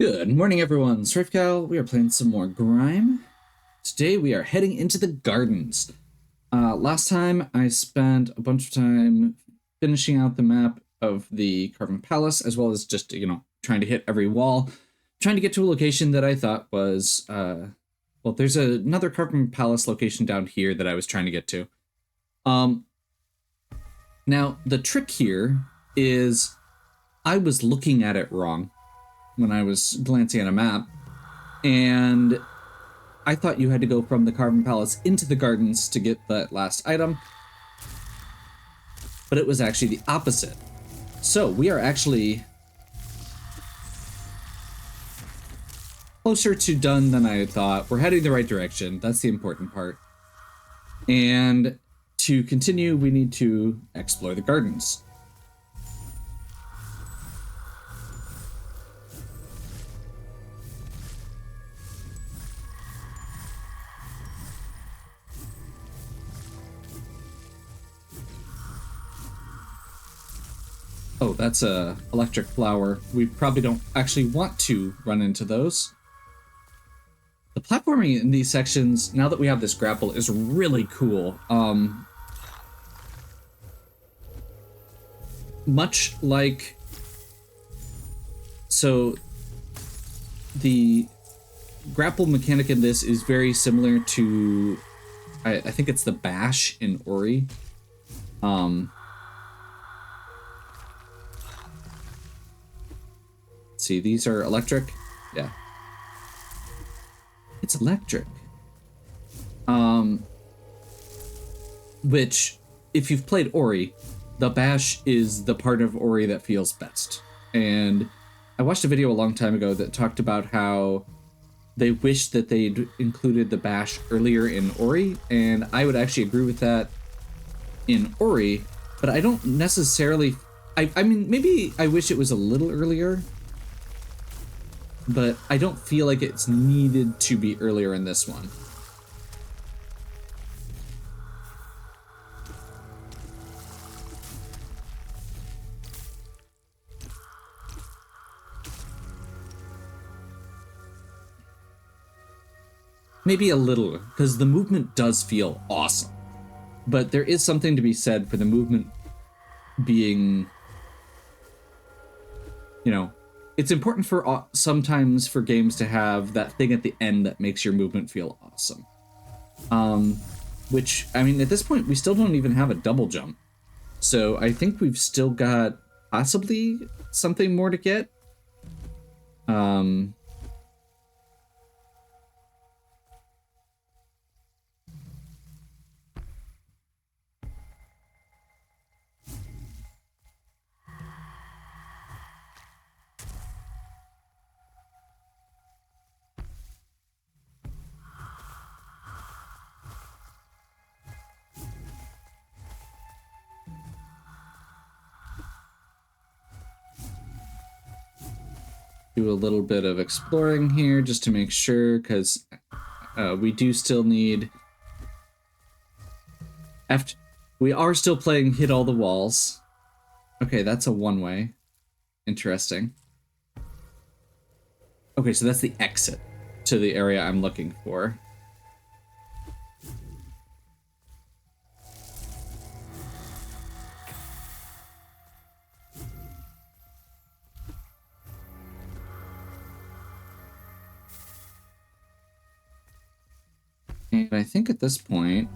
Good morning, everyone. SurfCal, we are playing some more Grime. Today we are heading into the gardens. Last time I spent a bunch of time finishing out the map of the Carven Palace, as well as just, trying to hit every wall, trying to get to a location that I thought was, well, there's another Carven Palace location down here that I was trying to get to. Now, the trick here is I was looking at it wrong when I was glancing at a map, and I thought you had to go from the Carven Palace into the gardens to get that last item, but it was actually the opposite. So we are actually closer to done than I had thought. We're heading the right direction. That's the important part. And to continue, we need to explore the gardens. Oh, that's a electric flower. We probably don't actually want to run into those. The platforming in these sections, now that we have this grapple, is really cool. Much like... So, the grapple mechanic in this is very similar to... I think it's the bash in Ori. See, these are electric. Yeah. It's electric. Which, if you've played Ori, the bash is the part of Ori that feels best. And I watched a video a long time ago that talked about how they wish that they'd included the bash earlier in Ori, and I would actually agree with that in Ori, but I don't necessarily... I mean, maybe I wish it was a little earlier, but I don't feel like it's needed to be earlier in this one. Maybe a little, because the movement does feel awesome. But there is something to be said for the movement being, it's important for sometimes for games to have that thing at the end that makes your movement feel awesome. Which, I mean, at this point, we still don't even have a double jump. So I think we've still got possibly something more to get. Do a little bit of exploring here just to make sure, because we do still need... We are still playing Hit All the Walls. Okay, that's a one-way. Interesting. Okay, so that's the exit to the area I'm looking for. And I think at this point...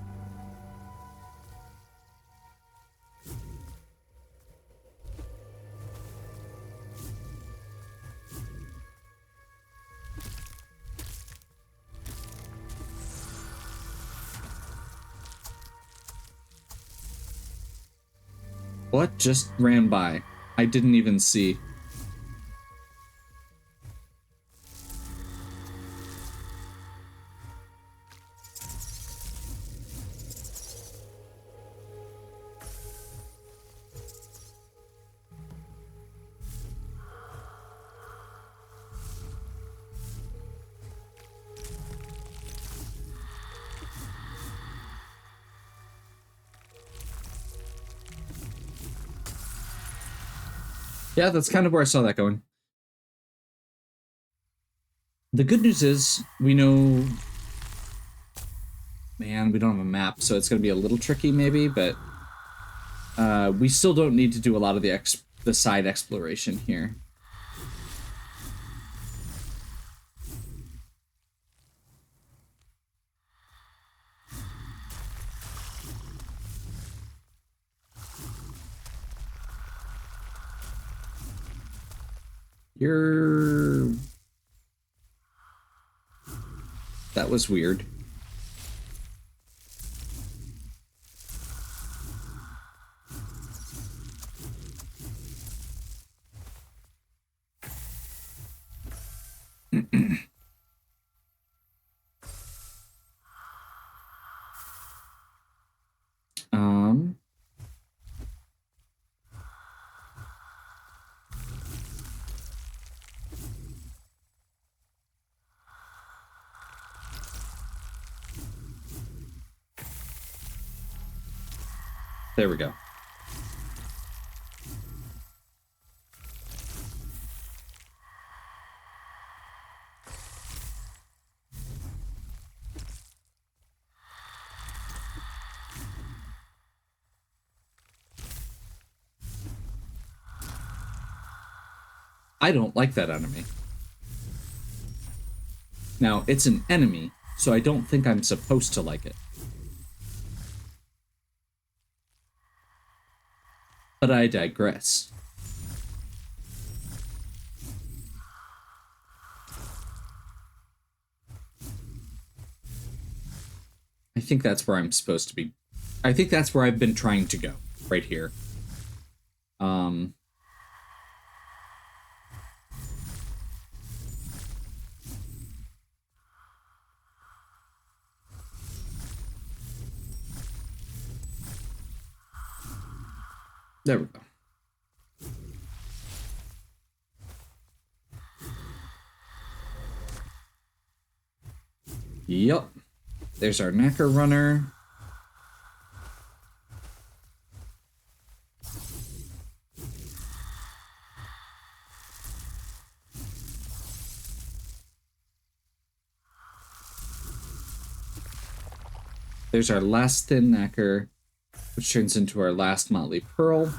What just ran by? I didn't even see. Yeah, that's kind of where I saw that going. The good news is we know... Man, we don't have a map, so it's going to be a little tricky maybe, but we still don't need to do a lot of the side exploration here. That was weird. There we go. I don't like that enemy. Now, it's an enemy, so I don't think I'm supposed to like it. But I digress. I think that's where I'm supposed to be. I think that's where I've been trying to go, right here. There we go. Yup. There's our Knacker runner. There's our last thin Knacker, which turns into our last Motley Pearl.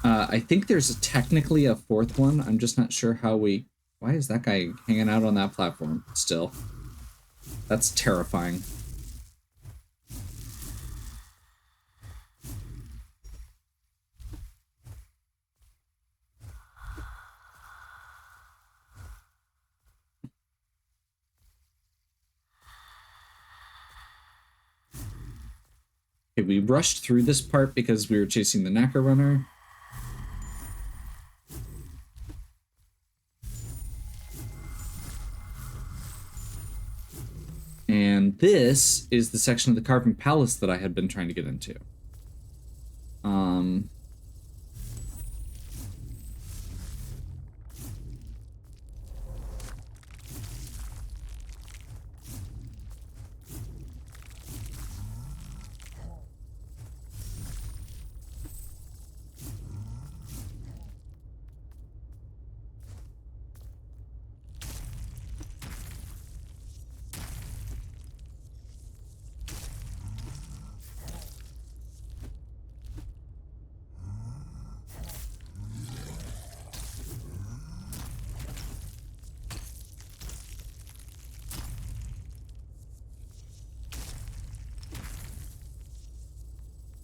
I think there's technically a fourth one. I'm just not sure how we... Why is that guy hanging out on that platform still? That's terrifying. Okay, we rushed through this part because we were chasing the Knacker runner. And this is the section of the Carven Palace that I had been trying to get into.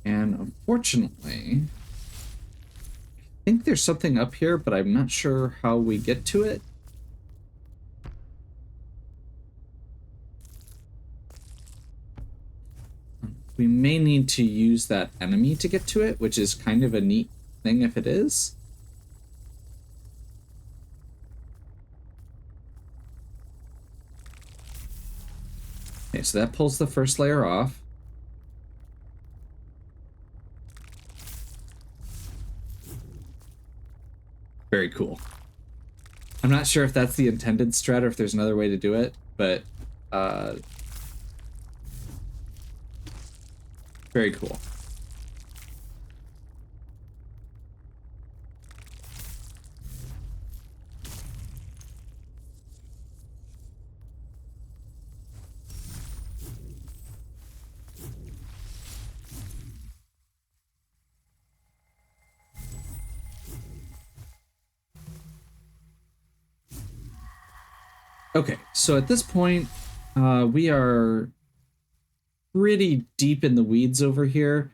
And unfortunately, I think there's something up here, but I'm not sure how we get to it. We may need to use that enemy to get to it, which is kind of a neat thing if it is. Okay, so that pulls the first layer off. Very cool. I'm not sure if that's the intended strat or if there's another way to do it, but very cool. Okay, so at this point, we are pretty deep in the weeds over here.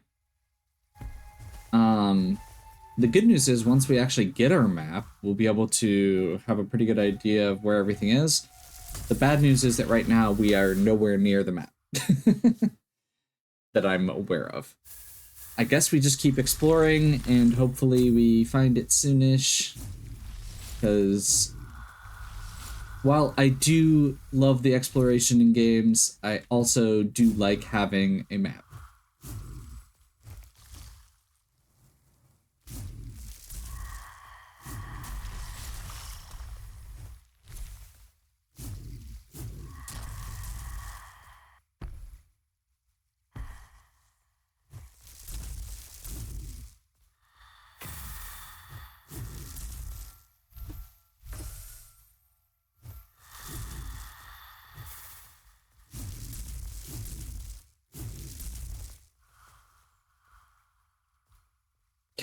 The good news is once we actually get our map, we'll be able to have a pretty good idea of where everything is. The bad news is that right now we are nowhere near the map that I'm aware of. I guess we just keep exploring and hopefully we find it soonish. Because while I do love the exploration in games, I also do like having a map.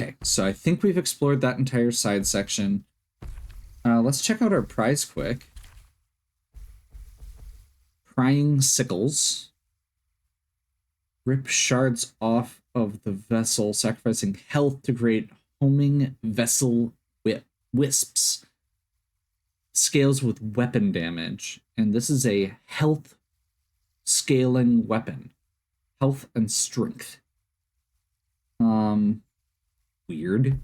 Okay, so I think we've explored that entire side section. Let's check out our prize quick. Prying sickles. Rip shards off of the vessel, sacrificing health to create homing vessel wisps. Scales with weapon damage. And this is a health scaling weapon. Health and strength. Weird.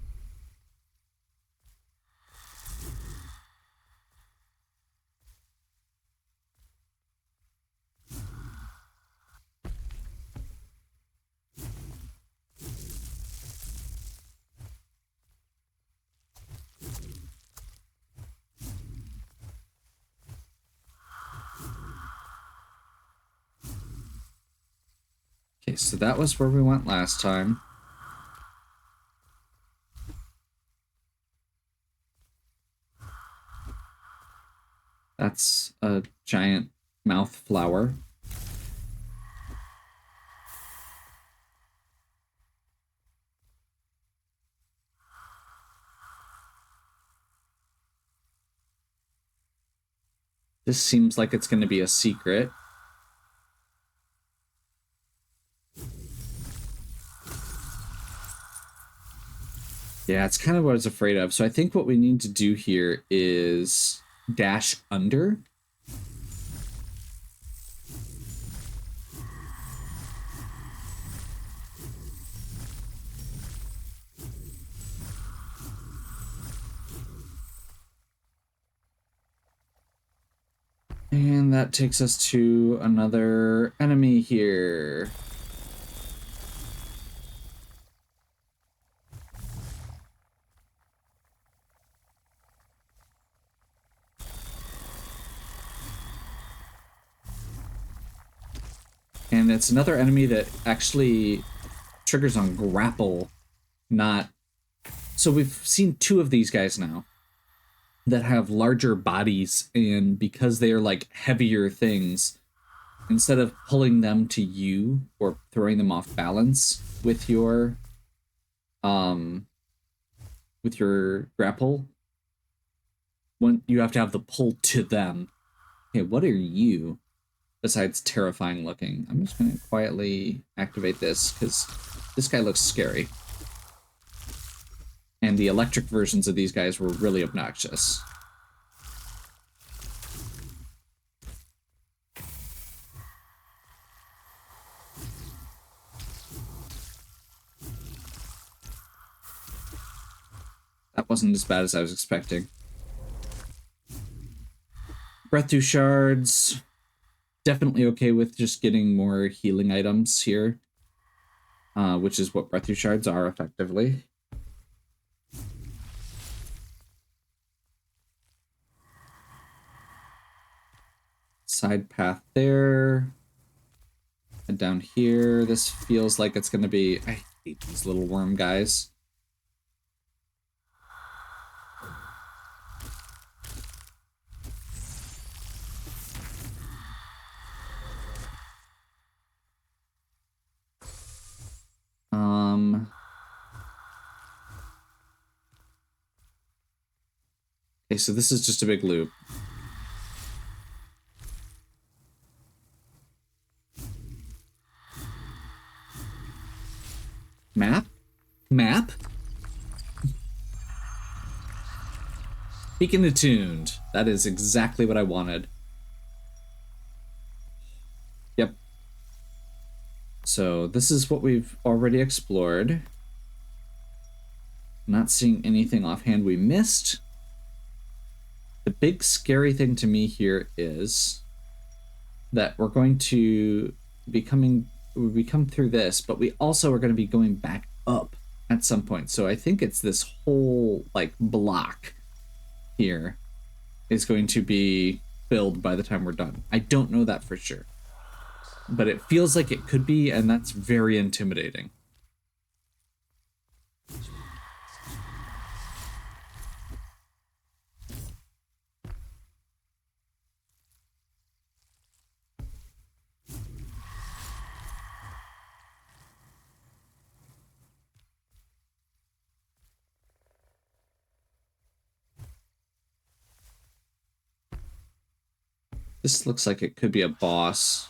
Okay, so that was where we went last time. That's a giant mouth flower. This seems like it's going to be a secret. Yeah, it's kind of what I was afraid of. So I think what we need to do here is dash under. And that takes us to another enemy here. And it's another enemy that actually triggers on grapple, not... So we've seen two of these guys now that have larger bodies, and because they are like heavier things, instead of pulling them to you or throwing them off balance with your grapple, when you have to have the pull to them. Okay, what are you? Besides terrifying looking. I'm just gonna quietly activate this because this guy looks scary. And the electric versions of these guys were really obnoxious. That wasn't as bad as I was expecting. Breath through shards. Definitely okay with just getting more healing items here. Which is what breath through shards are effectively. Side path there. And down here, this feels like it's gonna be... I hate these little worm guys. Okay, so this is just a big loop. Beacon attuned. That is exactly what I wanted. Yep. So this is what we've already explored. Not seeing anything offhand we missed. The big scary thing to me here is that we're going to be coming, we come through this, but we also are going to be going back up at some point. So I think it's this whole like block here is going to be filled by the time we're done. I don't know that for sure, but it feels like it could be, and that's very intimidating. This looks like it could be a boss.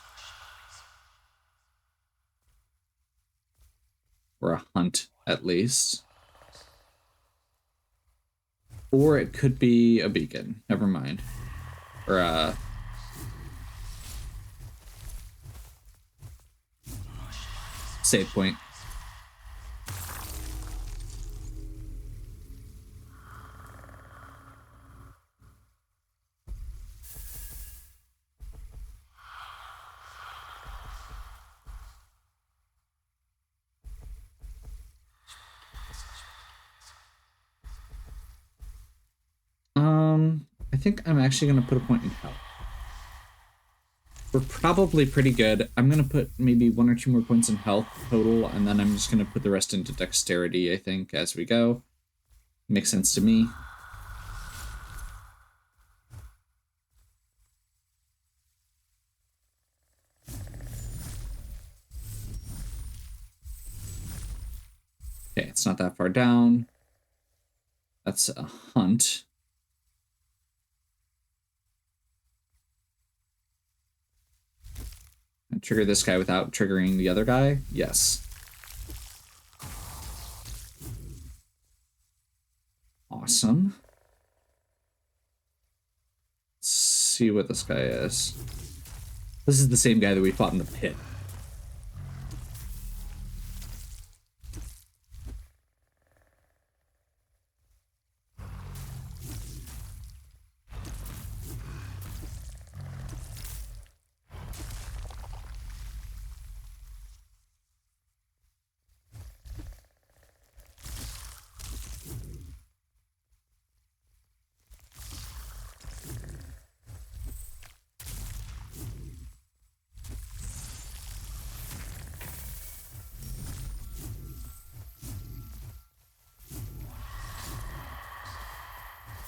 Or a hunt, at least. Or it could be a beacon. Never mind. Or a... save point. I think I'm actually going to put a point in health. We're probably pretty good. I'm going to put maybe 1 or 2 more points in health total, and then I'm just going to put the rest into dexterity, I think, as we go. Makes sense to me. Okay, it's not that far down. That's a hunt. And trigger this guy without triggering the other guy? Yes. Awesome. Let's see what this guy is. This is the same guy that we fought in the pit.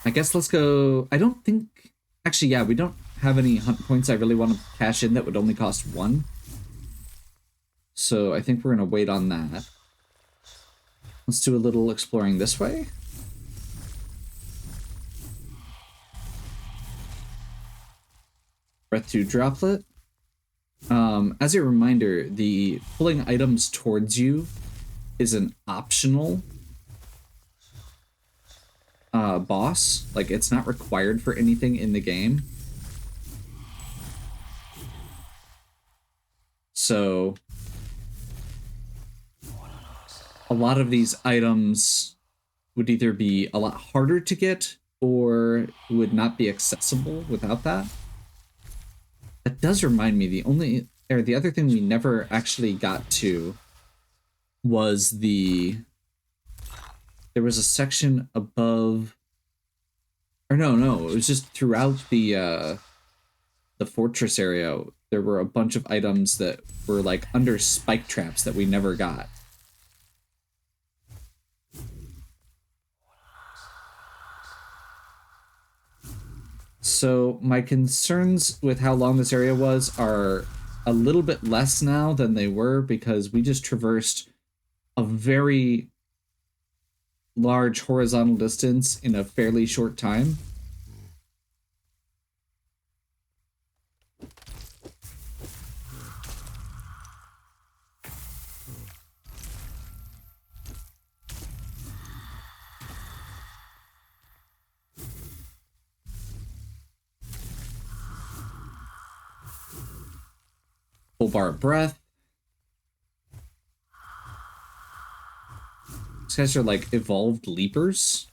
I guess let's go... I don't think... Actually, yeah, we don't have any hunt points I really want to cash in that would only cost 1. So I think we're going to wait on that. Let's do a little exploring this way. Breath 2 droplet. As a reminder, the pulling items towards you is an optional boss. Like, it's not required for anything in the game. So a lot of these items would either be a lot harder to get or would not be accessible without that. That does remind me, the other thing we never actually got to was there was a section above, or no, it was just throughout the fortress area. There were a bunch of items that were like under spike traps that we never got. So my concerns with how long this area was are a little bit less now than they were, because we just traversed a very large horizontal distance in a fairly short time. full bar of breath. These guys are like evolved leapers.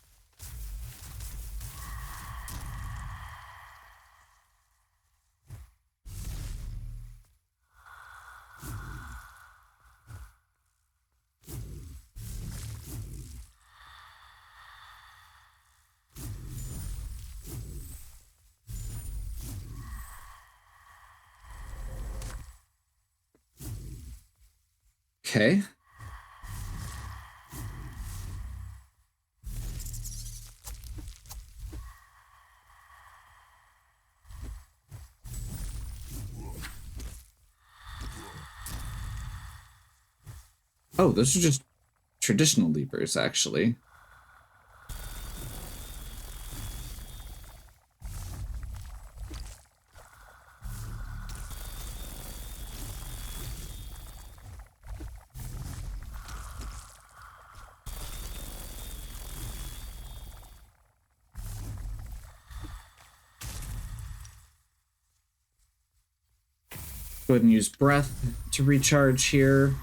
Okay. Oh, those are just traditional leapers, actually. Go ahead and use breath to recharge here.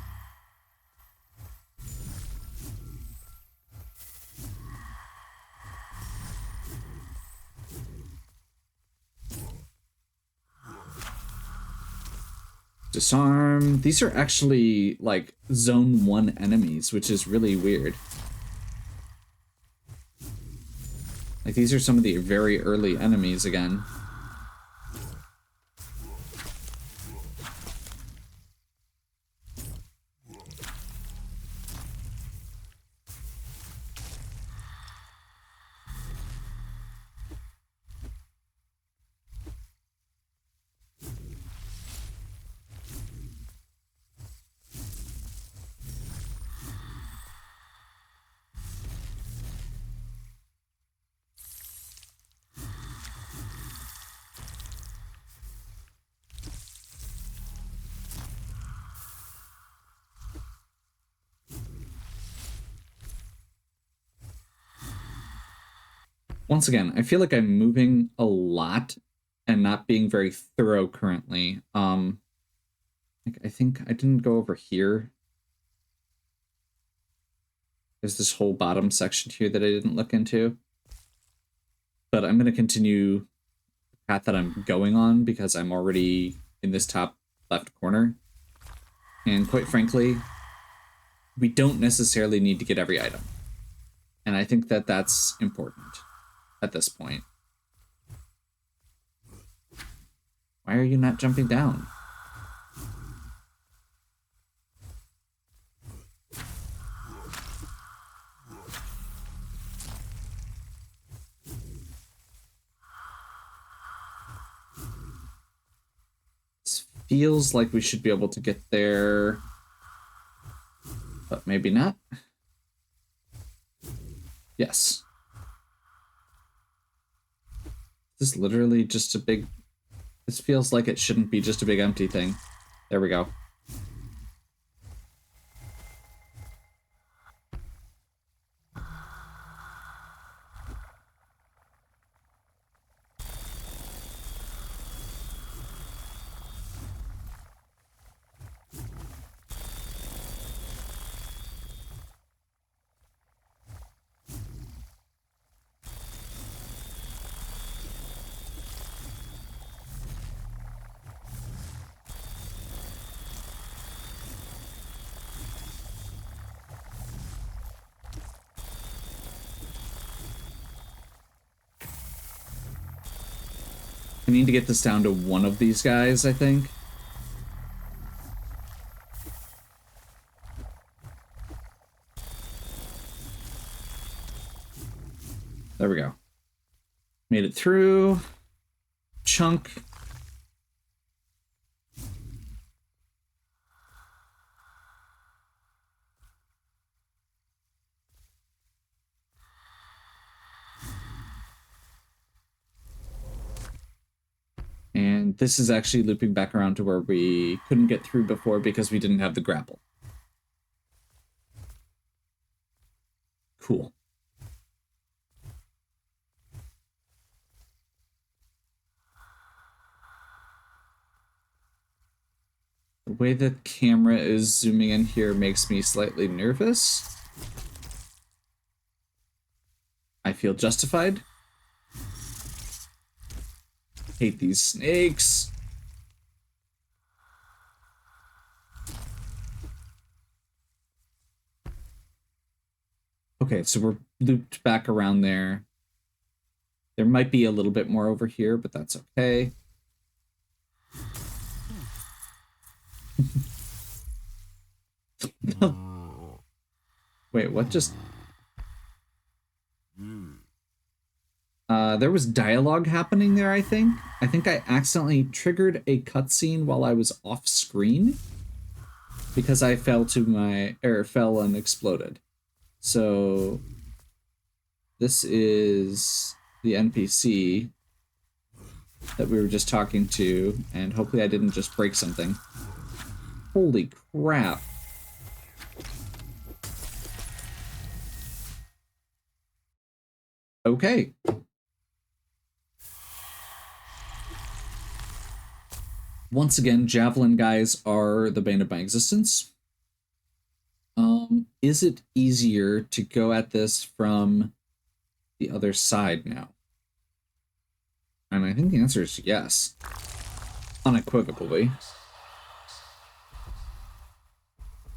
Disarm. These are actually like zone 1 enemies, which is really weird. Like these are some of the very early enemies again. Once again, I feel like I'm moving a lot and not being very thorough currently. I think I didn't go over here. There's this whole bottom section here that I didn't look into. But I'm going to continue the path that I'm going on because I'm already in this top left corner. And quite frankly, we don't necessarily need to get every item. And I think that that's important at this point. Why are you not jumping down? This feels like we should be able to get there, but maybe not. Yes. This is literally just a big... This feels like it shouldn't be just a big empty thing. There we go. I need to get this down to one of these guys, I think. There we go. Made it through. Chunk. And this is actually looping back around to where we couldn't get through before because we didn't have the grapple. Cool. The way the camera is zooming in here makes me slightly nervous. I feel justified. Hate these snakes. Okay, so we're looped back around there. There might be a little bit more over here, but that's okay. Wait, what just... there was dialogue happening there, I think. I think I accidentally triggered a cutscene while I was off screen because I fell and exploded. So this is the NPC that we were just talking to, and hopefully I didn't just break something. Holy crap. Okay. Once again, javelin guys are the bane of my existence. Is it easier to go at this from the other side now? And I think the answer is yes. Unequivocally.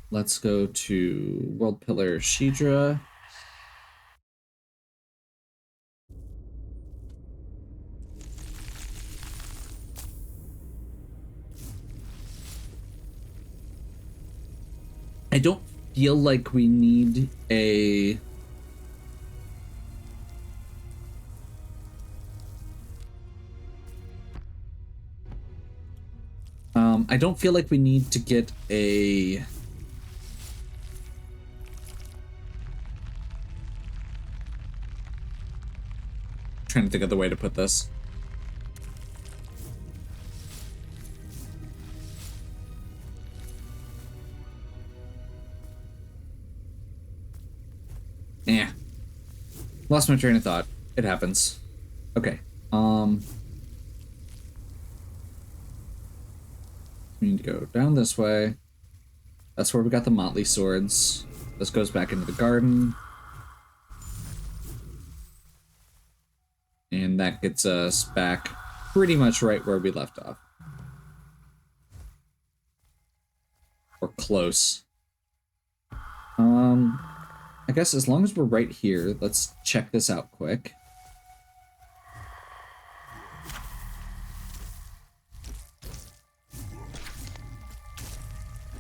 Let's go to World Pillar Shidra. I don't feel like we need a... I don't feel like we need to get a... trying to think of the way to put this. Yeah. Lost my train of thought. It happens. Okay. We need to go down this way. That's where we got the Motley swords. This goes back into the garden. And that gets us back pretty much right where we left off. Or close. I guess as long as we're right here, let's check this out quick.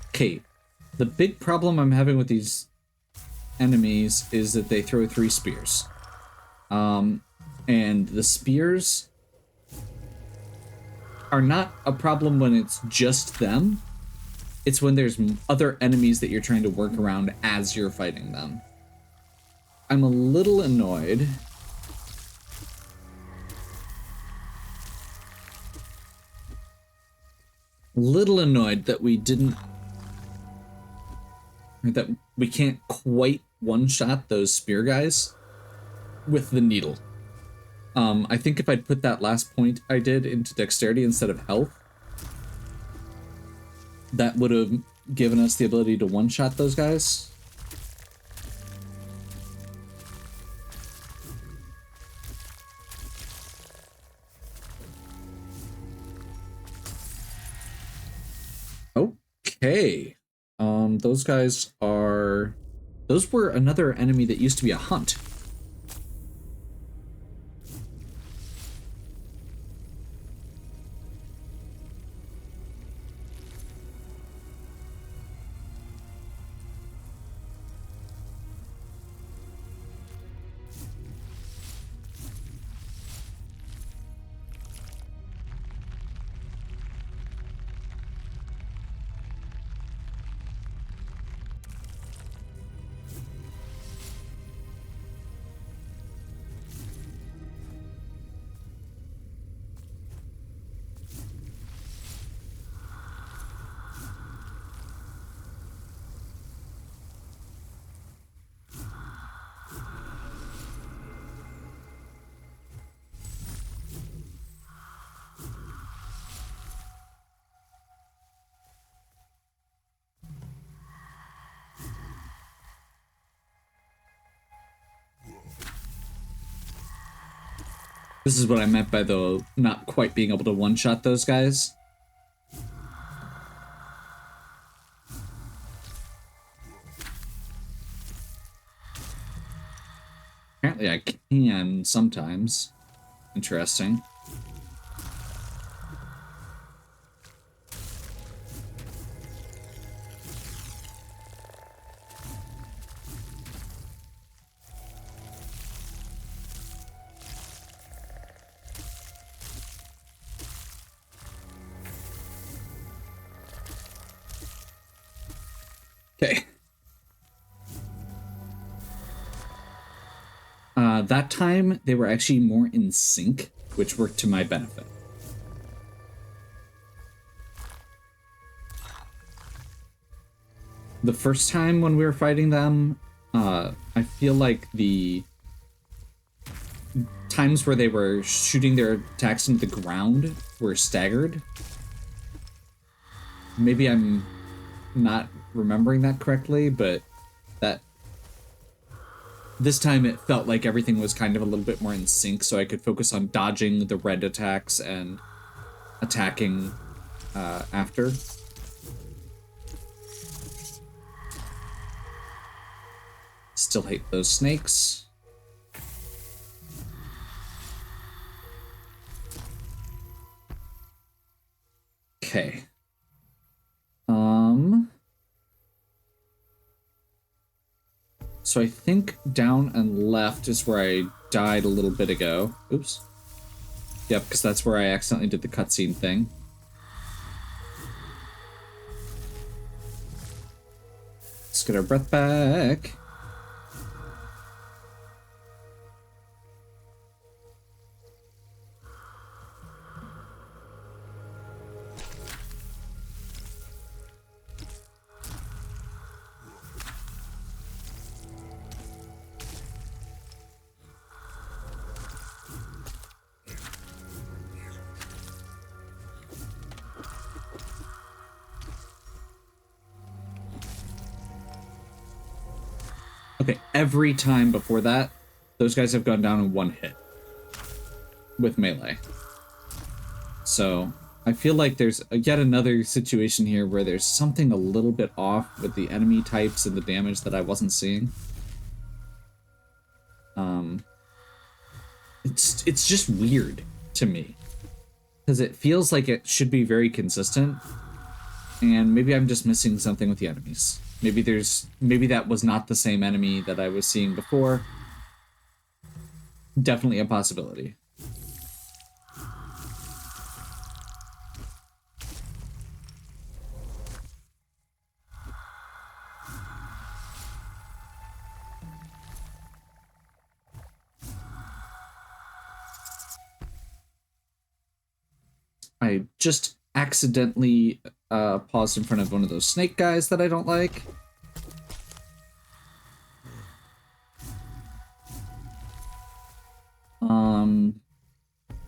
Okay, the big problem I'm having with these enemies is that they throw 3 spears. And the spears are not a problem when it's just them. It's when there's other enemies that you're trying to work around as you're fighting them. I'm a little annoyed. That we didn't... that we can't quite one-shot those spear guys with the needle. I think if I'd put that last point I did into dexterity instead of health, that would have given us the ability to one-shot those guys. Okay. Those guys are... those were another enemy that used to be a hunt. This is what I meant by the not quite being able to one-shot those guys. Apparently I can sometimes. Interesting. Okay. That time, they were actually more in sync, which worked to my benefit. The first time when we were fighting them, I feel like the times where they were shooting their attacks into the ground were staggered. Maybe I'm not remembering that correctly, but that this time it felt like everything was kind of a little bit more in sync, so I could focus on dodging the red attacks and attacking after. Still hate those snakes. Okay. So I think down and left is where I died a little bit ago. Oops. Yep, because that's where I accidentally did the cutscene thing. Let's get our breath back. Okay, every time before that, those guys have gone down in one hit with melee. So I feel like there's yet another situation here where there's something a little bit off with the enemy types and the damage that I wasn't seeing. It's just weird to me because it feels like it should be very consistent, and maybe I'm just missing something with the enemies. Maybe that was not the same enemy that I was seeing before. Definitely a possibility. I just accidentally paused in front of one of those snake guys that I don't like.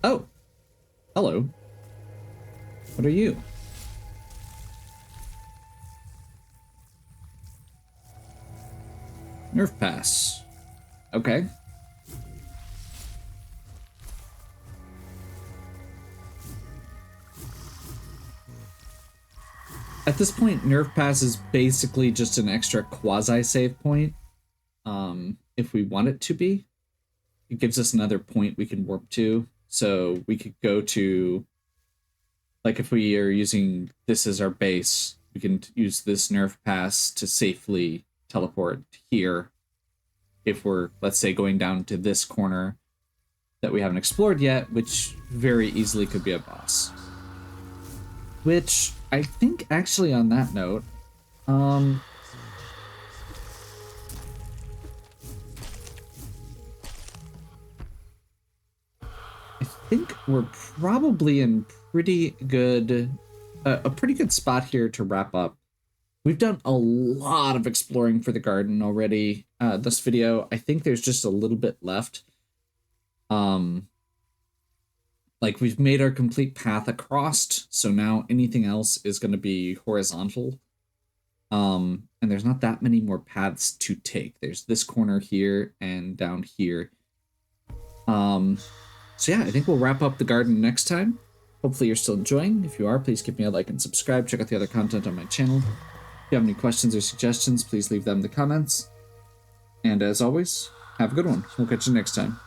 Oh. Hello. What are you? Nerf pass. Okay. At this point, Nerf Pass is basically just an extra quasi-save point, if we want it to be. It gives us another point we can warp to, so we could go to, like if we are using this as our base, we can use this Nerf Pass to safely teleport here if we're, let's say, going down to this corner that we haven't explored yet, which very easily could be a boss. Which, I think, actually, on that note, I think we're probably in pretty good, a pretty good spot here to wrap up. We've done a lot of exploring for the garden already. This video, I think there's just a little bit left. Like we've made our complete path across, so now anything else is going to be horizontal. And there's not that many more paths to take. There's this corner here and down here. So yeah, I think we'll wrap up the garden next time. Hopefully you're still enjoying. If you are, please give me a like and subscribe. Check out the other content on my channel. If you have any questions or suggestions, please leave them in the comments. And as always, have a good one. We'll catch you next time.